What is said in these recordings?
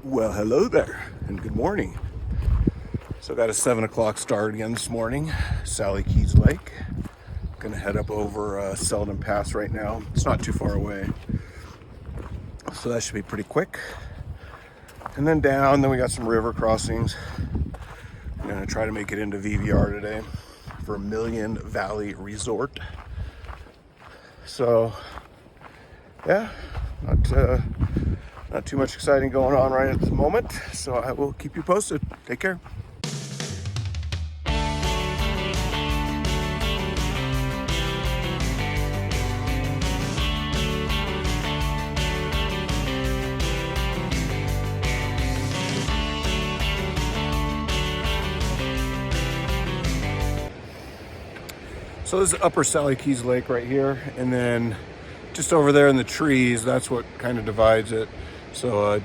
Well, hello there, and good morning. So I got a 7 o'clock start again this morning, Sally Keys Lake. Gonna head up over Seldon Pass right now. It's not too far away, so that should be pretty quick. And then down, then we got some river crossings. I'm gonna try to make it into VVR today for Million Valley Resort. So, yeah, not too much exciting going on right at the moment, so I will keep you posted. Take care. So this is Upper Sally Keys Lake right here, and then just over there in the trees, that's what kind of divides it. So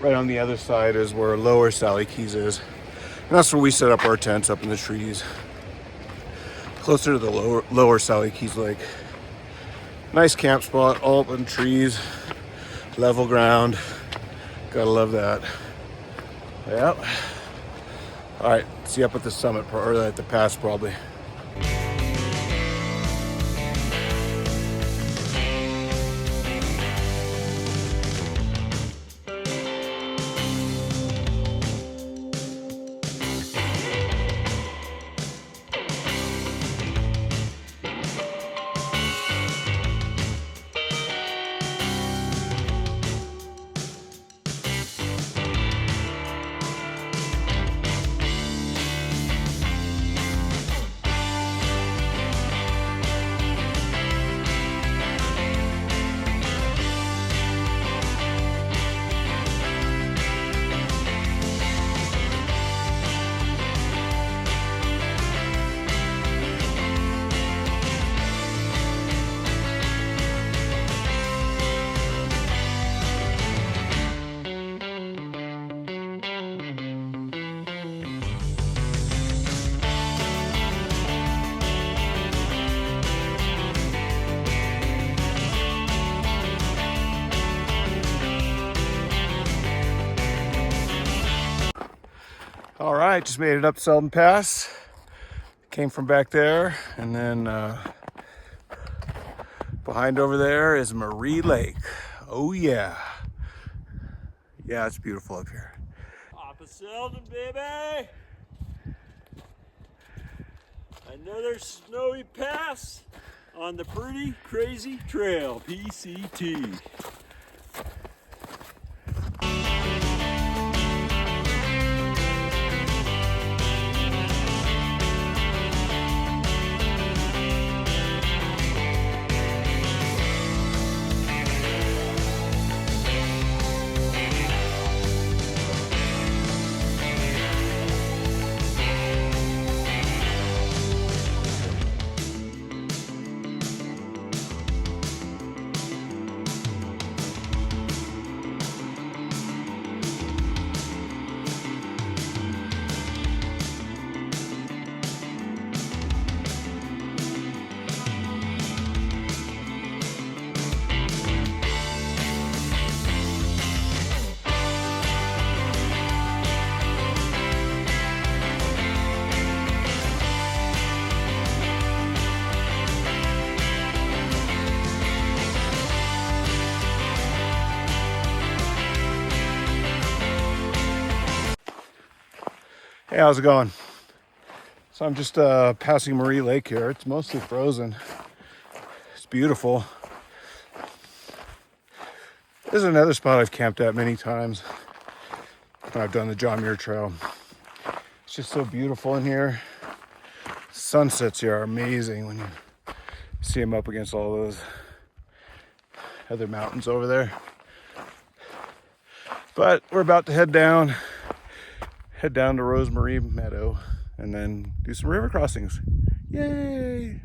right on the other side is where Lower Sally Keys is. And that's where we set up our tents, up in the trees, closer to the lower Sally Keys Lake. Nice camp spot, all up in trees, level ground. Gotta love that. Yep. All right, see you up at the summit, or at the pass probably. All right, just made it up Seldon Pass. Came from back there, and then behind over there is Marie Lake. Oh yeah. Yeah, it's beautiful up here. Up a Seldon, baby! Another snowy pass on the pretty crazy trail, PCT. Hey, how's it going? So I'm just passing Marie Lake here. It's mostly frozen. It's beautiful. This is another spot I've camped at many times when I've done the John Muir Trail. It's just so beautiful in here. Sunsets here are amazing when you see them up against all those other mountains over there. But we're about to head down to Rosemary Meadow and then do some river crossings. Yay!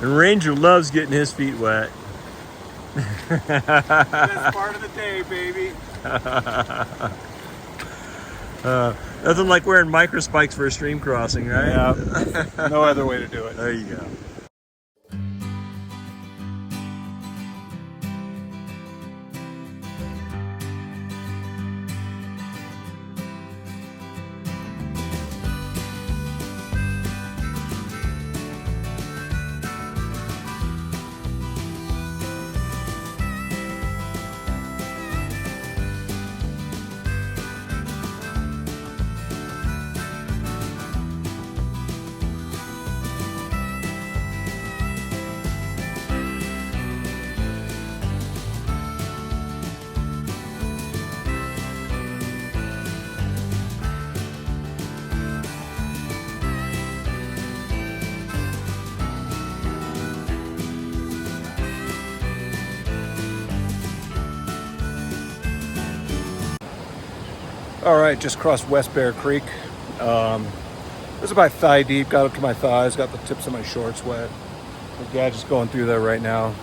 The ranger loves getting his feet wet. Best part of the day, baby. Nothing like wearing micro spikes for a stream crossing, right? Yeah. No other way to do it. There you go. All right, just crossed West Bear Creek. It was about thigh deep, got up to my thighs, got the tips of my shorts wet. Yeah, just going through there right now.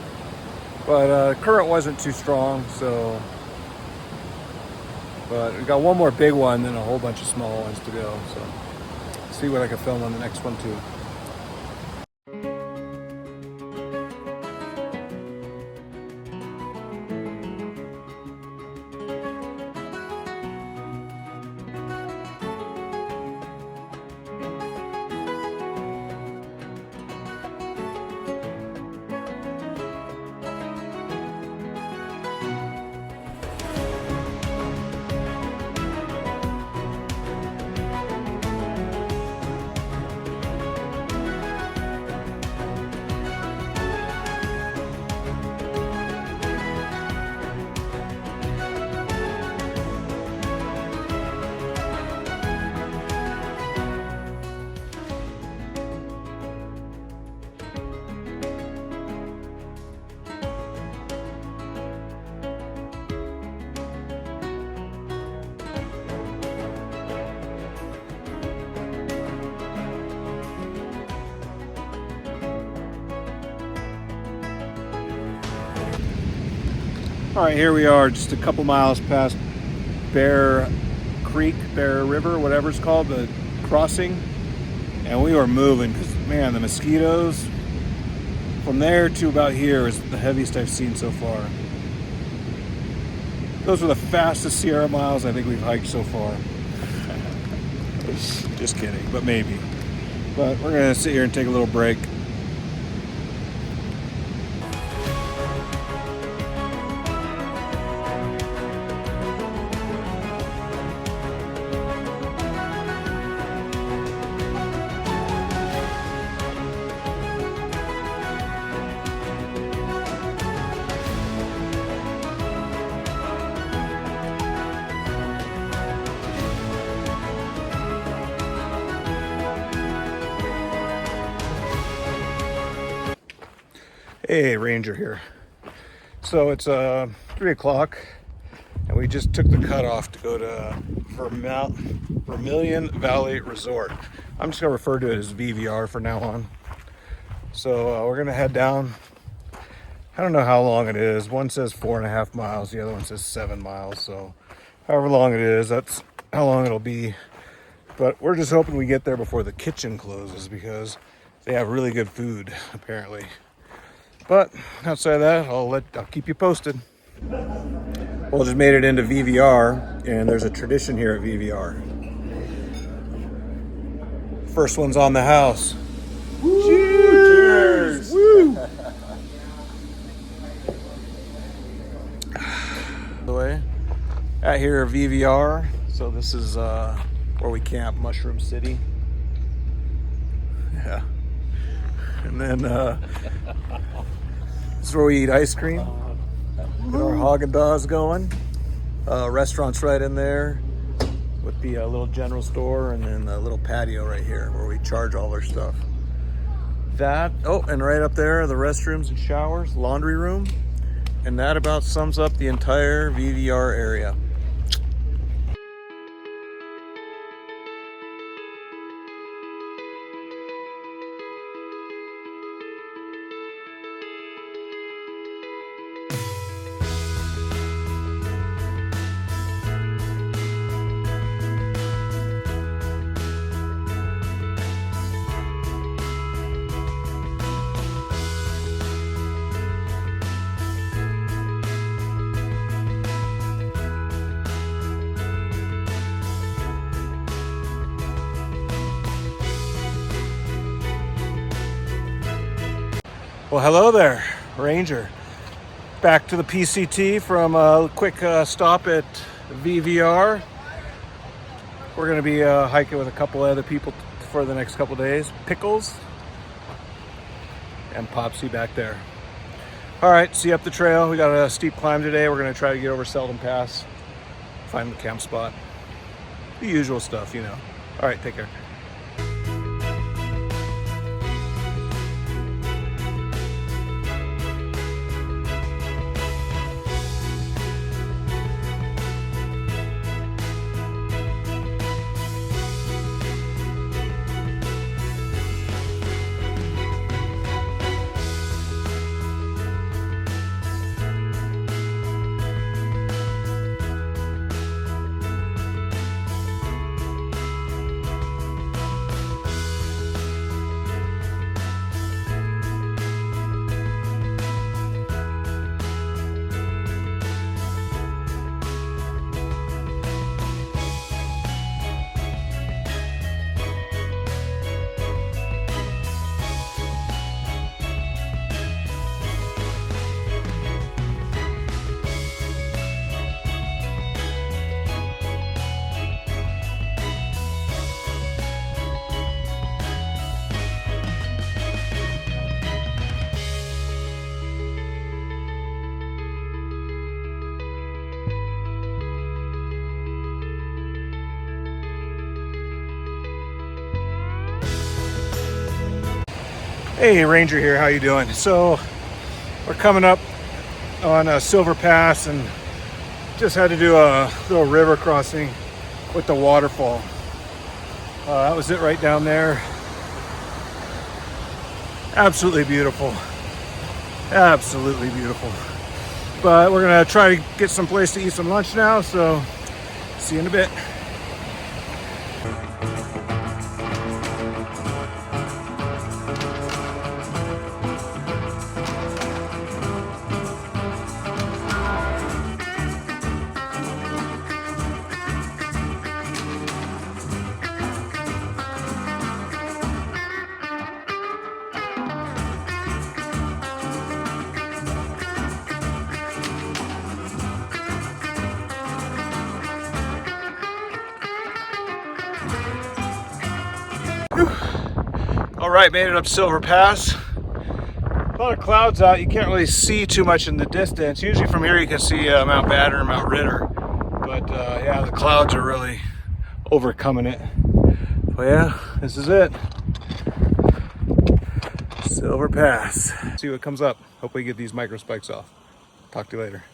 But current wasn't too strong, so. But we got one more big one, then a whole bunch of small ones to go. So, see what I can film on the next one too. All right, here we are, just a couple miles past Bear Creek, Bear River, whatever it's called, the crossing. And we were moving because, man, the mosquitoes from there to about here is the heaviest I've seen so far. Those were the fastest Sierra miles I think we've hiked so far. Just kidding, but maybe. But we're gonna sit here and take a little break. Hey, Ranger here. So it's 3 o'clock and we just took the cutoff to go to Vermilion Valley Resort. I'm just gonna refer to it as VVR from now on. So we're gonna head down. I don't know how long it is. One says 4.5 miles, the other one says 7 miles. So however long it is, that's how long it'll be. But we're just hoping we get there before the kitchen closes because they have really good food apparently. But outside of that, I'll keep you posted. Well, just made it into VVR, and there's a tradition here at VVR. First one's on the house. Woo! Cheers! Woo! The way out here at VVR. So this is where we camp, Mushroom City. Yeah. And then this is where we eat ice cream. Get our Haagen-Dazs going. Restaurant's right in there with the little general store, and then the little patio right here where we charge all our stuff. And right up there, the restrooms and showers, laundry room. And that about sums up the entire VVR area. Well, hello there, Ranger. Back to the PCT from a quick stop at VVR. We're going to be hiking with a couple other people for the next couple days. Pickles and Popsy back there. All right, see you up the trail. We got a steep climb today. We're going to try to get over Seldon Pass, find the camp spot. The usual stuff, you know. All right, take care. Hey, Ranger here, how you doing? So we're coming up on a Silver Pass and just had to do a little river crossing with the waterfall. That was it right down there. Absolutely beautiful. Absolutely beautiful. But we're gonna try to get some place to eat some lunch now, so see you in a bit. All right, made it up Silver Pass. A lot of clouds out. You can't really see too much in the distance. Usually from here you can see Mount Banner and Mount Ritter. But yeah, the clouds are really overcoming it. But yeah, this is it. Silver Pass. See what comes up. Hopefully get these micro spikes off. Talk to you later.